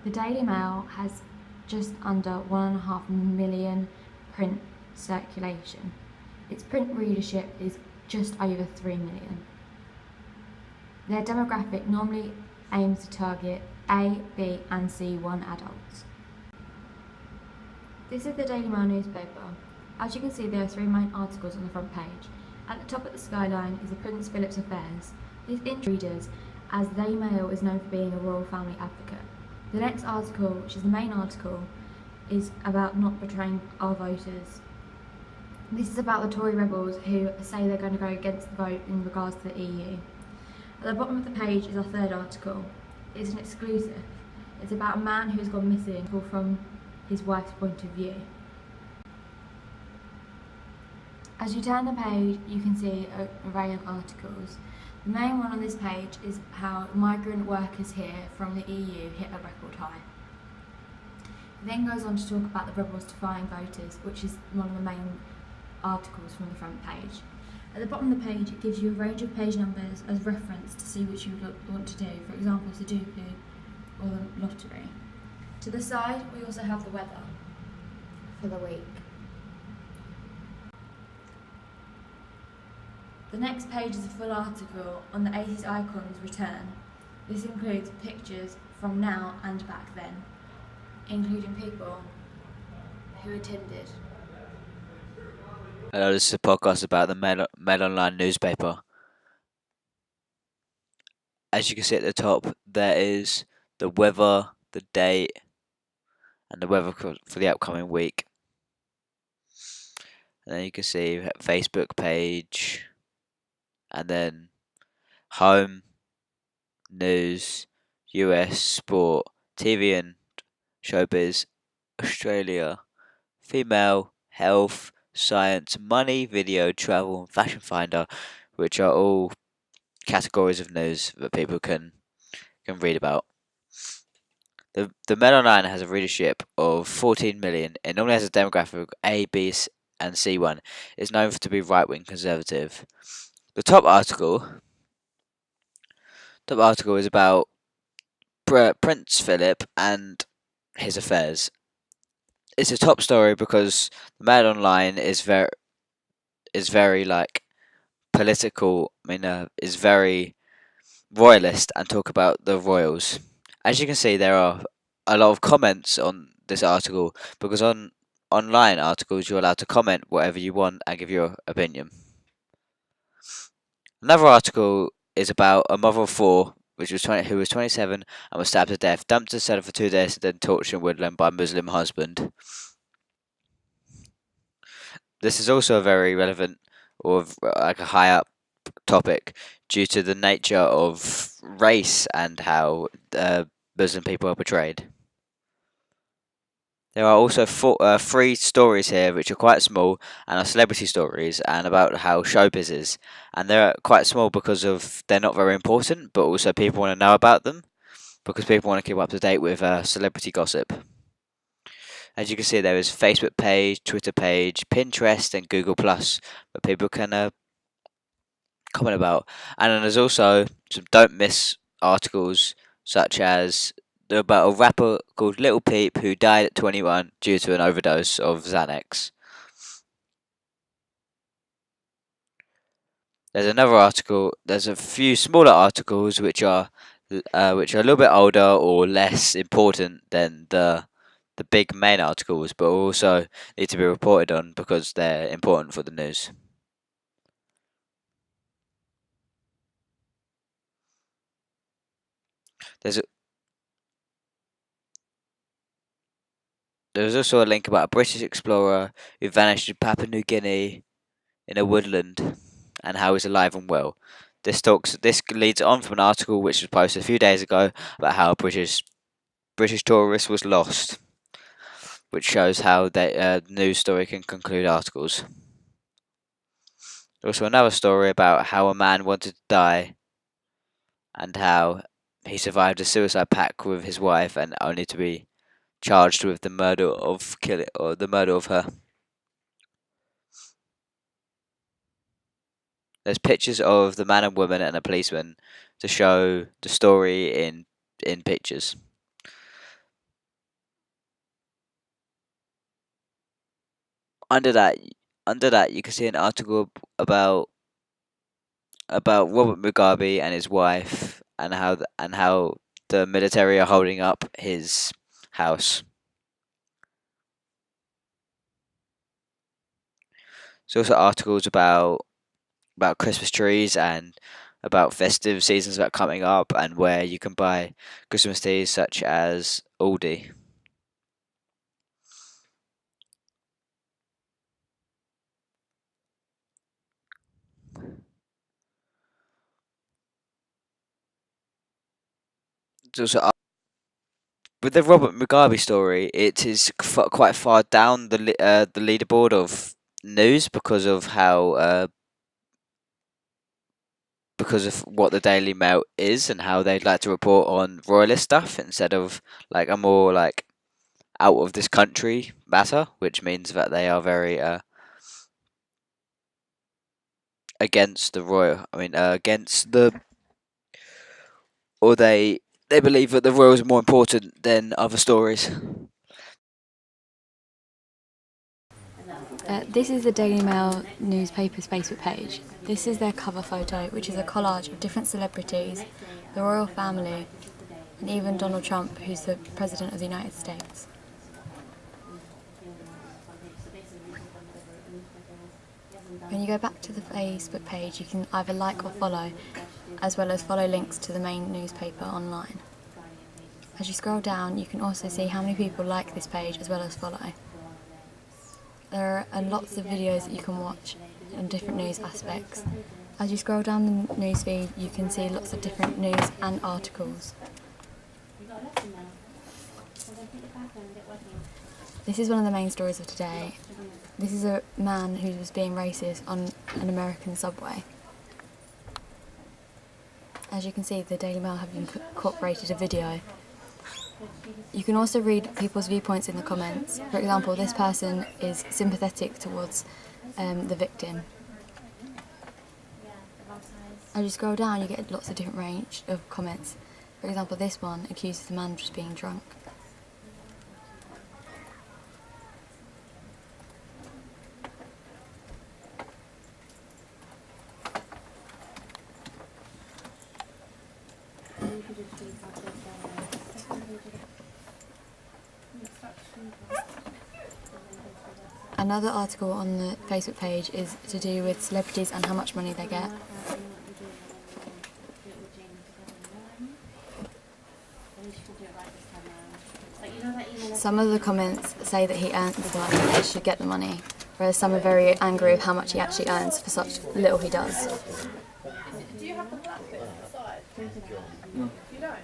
The Daily Mail has just under 1.5 million print circulation. Its print readership is just over 3 million. Their demographic normally aims to target A, B and C1 adults. This is the Daily Mail newspaper. As you can see, there are 3 main articles on the front page. At the top of the skyline is the Prince Philip's affairs. This interests readers as the Daily Mail is known for being a royal family advocate. The next article, which is the main article, is about not betraying our voters. This is about the Tory rebels who say they're going to go against the vote in regards to the EU. At the bottom of the page is our third article. It's an exclusive. It's about a man who's gone missing from his wife's point of view. As you turn the page, you can see an array of articles. The main one on this page is how migrant workers here from the EU hit a record high. It then goes on to talk about the rebels defying voters, which is one of the main articles from the front page. At the bottom of the page, it gives you a range of page numbers as reference to see which you want to do, for example, Sudoku or the lottery. To the side, we also have the weather for the week. The next page is a full article on the 80s icons' return. This includes pictures from now and back then, including people who attended. Hello, this is a podcast about the Mail Online newspaper. As you can see at the top, there is the weather, the date, and the weather for the upcoming week. And then you can see Facebook page, and then home, news, US, sport, TV and showbiz, Australia, female, health, science, money, video, travel, and fashion finder, which are all categories of news that people can read about. The Mail Online has a readership of 14 million. It normally has a demographic of A, B, and C1. It's known to be right-wing conservative. The top article is about Prince Philip and his affairs. It's a top story because the Mail Online is very like political. Is very royalist and talk about the royals. As you can see, there are a lot of comments on this article because on online articles you're allowed to comment whatever you want and give your opinion. Another article is about a mother of 4 who was 27 and was stabbed to death, dumped in a cellar for 2 days, and then tortured in woodland by a Muslim husband. This is also a very relevant or like a high up topic due to the nature of race and how Muslim people are portrayed. There are also 3 stories here which are quite small and are celebrity stories and about how showbiz is. And they're quite small because they're not very important, but also people want to know about them because people want to keep up to date with celebrity gossip. As you can see, there is a Facebook page, Twitter page, Pinterest and Google Plus that people can comment about. And then there's also some don't miss articles such as about a rapper called Little Peep who died at 21 due to an overdose of Xanax. There's another article. There's a few smaller articles which are a little bit older or less important than the big main articles, but also need to be reported on because they're important for the news. There's also a link about a British explorer who vanished in Papua New Guinea in a woodland and how he's alive and well. This leads on from an article which was posted a few days ago about how a British tourist was lost, which shows how the news story can conclude articles. There's also another story about how a man wanted to die and how he survived a suicide pact with his wife and only to be charged with the murder of her. There's pictures of the man and woman and a policeman to show the story in pictures. under that under that you can see an article about Robert Mugabe and his wife, and how the military are holding up his house. There's also articles about Christmas trees and about festive seasons that are coming up, and where you can buy Christmas trees such as Aldi. There's also with the Robert Mugabe story, it is quite far down the leaderboard of news because of what the Daily Mail is and how they'd like to report on royalist stuff instead of like a more like out of this country matter, which means that they are very against the royal. I mean, against the or they believe that the royal is more important than other stories. This is the Daily Mail newspaper's Facebook page. This is their cover photo, which is a collage of different celebrities, the royal family, and even Donald Trump, who's the President of the United States. When you go back to the Facebook page, you can either like or follow, as well as follow links to the main newspaper online. As you scroll down, you can also see how many people like this page as well as follow. There are lots of videos that you can watch on different news aspects. As you scroll down the newsfeed, you can see lots of different news and articles. This is one of the main stories of today. This is a man who was being racist on an American subway. As you can see, the Daily Mail have incorporated a video. You can also read people's viewpoints in the comments. For example, this person is sympathetic towards the victim. As you scroll down, you get lots of different range of comments. For example, this one accuses the man of just being drunk. Another article on the Facebook page is to do with celebrities and how much money they get. Some of the comments say that he earns the money and he should get the money, whereas some are very angry with how much he actually earns for such little he does. Do you have the black bit on the side? No. You don't?